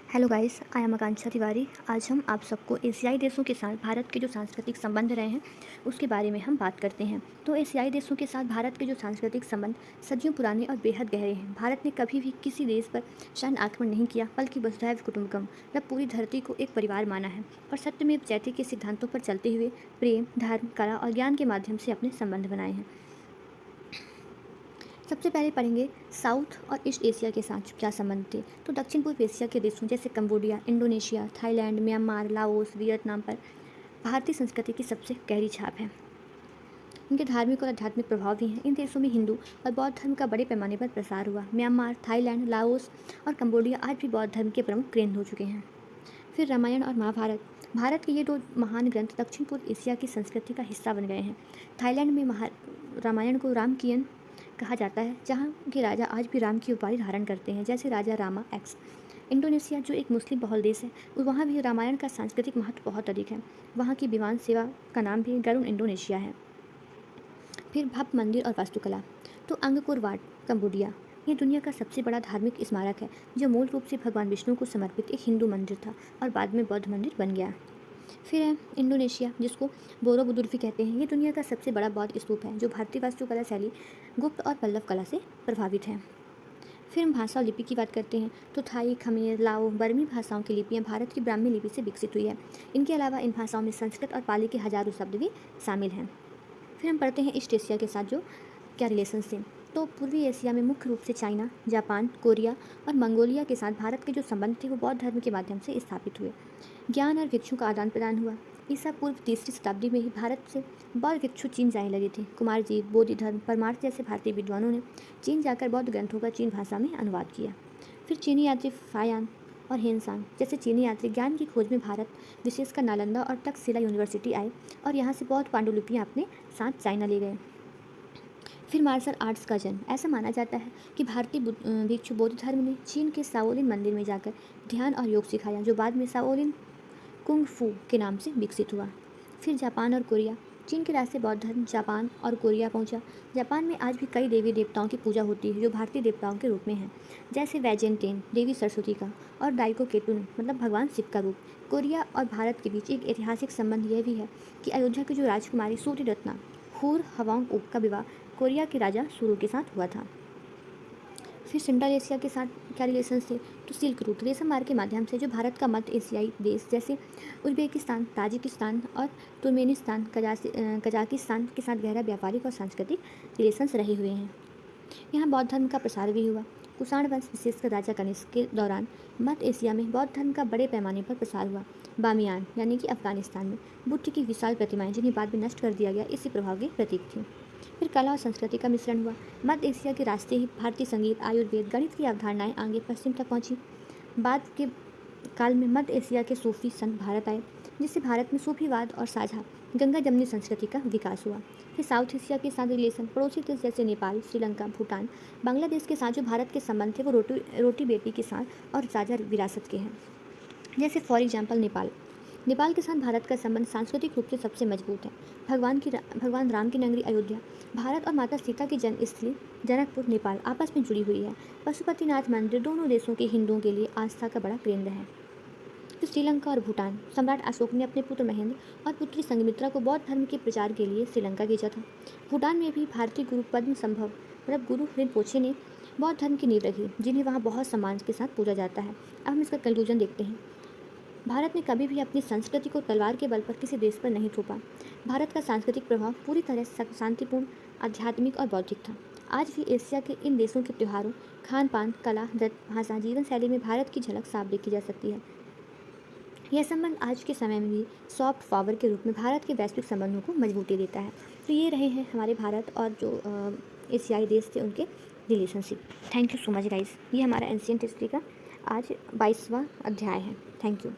Hello guys, I am आकांक्षा तिवारी। आज हम आप सबको एशियाई देशों के साथ भारत के जो सांस्कृतिक संबंध रहे हैं उसके बारे में हम बात करते हैं। तो एशियाई देशों के साथ भारत के जो सांस्कृतिक संबंध सदियों पुराने और बेहद गहरे हैं। भारत ने कभी भी किसी देश पर सैन्य आक्रमण नहीं किया, बल्कि वसुधैव कुटुंबकम मतलब पूरी धरती को एक परिवार माना है और सत्यमेव जयते के सिद्धांतों पर चलते हुए प्रेम, धर्म, कला और ज्ञान के माध्यम से अपने संबंध बनाए हैं। सबसे पहले पढ़ेंगे साउथ और ईस्ट एशिया के साथ क्या संबंध थे। तो दक्षिण पूर्व एशिया के देशों जैसे Cambodia, Indonesia, Thailand, Myanmar, Laos, Vietnam पर भारतीय संस्कृति की सबसे गहरी छाप है। इनके धार्मिक और आध्यात्मिक प्रभाव भी हैं। इन देशों में हिंदू और बौद्ध धर्म का बड़े पैमाने पर प्रसार हुआ। म्यांमार, थाईलैंड, लाओस और कंबोडिया आज भी बौद्ध धर्म के प्रमुख केंद्र हो चुके हैं। फिर रामायण और महाभारत। भारत के ये दो महान ग्रंथ दक्षिण पूर्व एशिया की संस्कृति का हिस्सा बन गए हैं। थाईलैंड में रामायण को रामकियन कहा जाता है, जहाँ के राजा आज भी राम की उपाधि धारण करते हैं, जैसे राजा रामा एक्स। इंडोनेशिया जो एक मुस्लिम बहुल देश है, वहाँ भी रामायण का सांस्कृतिक महत्व बहुत अधिक है। वहाँ की विमान सेवा का नाम भी गरुण इंडोनेशिया है। फिर भव्य मंदिर और वास्तुकला। तो अंगकोर वाट, कंबोडिया, ये दुनिया का सबसे बड़ा धार्मिक स्मारक है, जो मूल रूप से भगवान विष्णु को समर्पित एक हिंदू मंदिर था और बाद में बौद्ध मंदिर बन गया। फिर है इंडोनेशिया, जिसको बोरोबुदुर भी कहते हैं। ये दुनिया का सबसे बड़ा बौद्ध स्तूप है, जो भारतीय वास्तुकला शैली गुप्त और पल्लव कला से प्रभावित है। फिर हम भाषा और लिपि की बात करते हैं तो थाई, खमेर, लाओ, बर्मी भाषाओं की लिपियाँ भारत की ब्राह्मी लिपि से विकसित हुई है। इनके अलावा इन भाषाओं में संस्कृत और पाली के हजारों शब्द भी शामिल हैं। फिर हम पढ़ते हैं ईस्ट एशिया के साथ जो क्या रिलेशंस थे। तो पूर्वी एशिया में मुख्य रूप से चाइना, जापान, कोरिया और मंगोलिया के साथ भारत के जो संबंध थे वो बौद्ध धर्म के माध्यम से स्थापित हुए। ज्ञान और भिक्षु का आदान प्रदान हुआ। ईसा पूर्व तीसरी शताब्दी में ही भारत से बौद्ध भिक्षु चीन जाने लगे थे। कुमारजीव, बोधि धर्म, परमार्थ जैसे भारतीय विद्वानों ने चीन जाकर बौद्ध ग्रंथों का चीन भाषा में अनुवाद किया। फिर चीनी यात्री फायान और हेनसांग जैसे चीनी यात्री ज्ञान की खोज में भारत, विशेषकर नालंदा और तक्षशिला यूनिवर्सिटी आए और यहाँ से बौद्ध पांडुलिपियाँ अपने साथ चाइना ले गए। फिर मार्शल आर्ट्स का जन्म। ऐसा माना जाता है कि भारतीय भिक्षु बौद्ध धर्म ने चीन के शाओलिन मंदिर में जाकर ध्यान और योग सिखाया, जो बाद में शाओलिन कुंग फू के नाम से विकसित हुआ। फिर जापान और कोरिया। चीन के रास्ते बौद्ध धर्म जापान और कोरिया पहुंचा। जापान में आज भी कई देवी देवताओं की पूजा होती है, जो भारतीय देवताओं के रूप में हैं, जैसे वैजेंटेन देवी सरस्वती का और डाइको केतुन मतलब भगवान शिव का रूप। कोरिया और भारत के बीच एक ऐतिहासिक संबंध यह भी है कि अयोध्या की जो राजकुमारी सूर्य रत्ना हुर हवांग उक का विवाह कोरिया के राजा सुरु के साथ हुआ था। फिर सेंट्रल एशिया के साथ क्या रिलेशन थे। तो सिल्क रूट, रेशम मार्ग के माध्यम से जो भारत का मध्य एशियाई देश जैसे उज्बेकिस्तान, ताजिकिस्तान और तुर्कमेनिस्तान, कजाकिस्तान के साथ गहरा व्यापारिक और सांस्कृतिक रिलेशंस रहे हुए हैं। यहाँ बौद्ध धर्म का प्रसार भी हुआ। कुषाण वंश विशेषकर राजा कनिष्क के दौरान मध्य एशिया में बौद्ध धर्म का बड़े पैमाने पर प्रसार हुआ। बामियान यानी कि अफगानिस्तान में बुद्ध की विशाल प्रतिमाएं, जिन्हें बाद में नष्ट कर दिया गया, इसी प्रभाव के प्रतीक थी। फिर कला और संस्कृति का मिश्रण हुआ। मध्य एशिया के रास्ते ही भारतीय संगीत, आयुर्वेद, गणित की अवधारणाएं आगे पश्चिम तक पहुंची। बाद के काल में मध्य एशिया के सूफी संत भारत आए, जिससे भारत में सूफीवाद और साझा गंगा जमनी संस्कृति का विकास हुआ। फिर साउथ एशिया के साथ रिलेशन, पड़ोसी देश जैसे नेपाल, श्रीलंका, भूटान, बांग्लादेश के साथ जो भारत के संबंध थे वो रोटी बेटी के साथ और साझा विरासत के हैं। जैसे फॉर एग्जाम्पल नेपाल के साथ भारत का संबंध सांस्कृतिक रूप से सबसे मजबूत है। भगवान राम की नगरी अयोध्या, भारत और माता सीता की जन्मस्थली जनकपुर, नेपाल आपस में जुड़ी हुई है। पशुपतिनाथ मंदिर दोनों देशों के हिंदुओं के लिए आस्था का बड़ा केंद्र है। तो श्रीलंका और भूटान, सम्राट अशोक ने अपने पुत्र महेंद्र और पुत्री संघमित्रा को बौद्ध धर्म के प्रचार के लिए श्रीलंका भेजा था। भूटान में भी भारतीय गुरु पद्म संभव मतलब गुरु रिनपोछे ने बौद्ध धर्म की नींव रखी, जिन्हें वहाँ बहुत सम्मान के साथ पूजा जाता है। अब हम इसका कंक्लूजन देखते हैं। भारत ने कभी भी अपनी संस्कृति को तलवार के बल पर किसी देश पर नहीं थोपा। भारत का सांस्कृतिक प्रभाव पूरी तरह शांतिपूर्ण, आध्यात्मिक और बौद्धिक था। आज भी एशिया के इन देशों के त्योहारों, खान पान, कला, नृत्य, भाषा, जीवन शैली में भारत की झलक साफ देखी जा सकती है। यह संबंध आज के समय में भी सॉफ्ट पावर के रूप में भारत के वैश्विक संबंधों को मजबूती देता है। तो ये रहे हैं हमारे भारत और जो एशियाई देश थे उनके relationship. Thank you so much guys. ये हमारा एंशिएंट हिस्ट्री का आज 22वां अध्याय है। Thank you.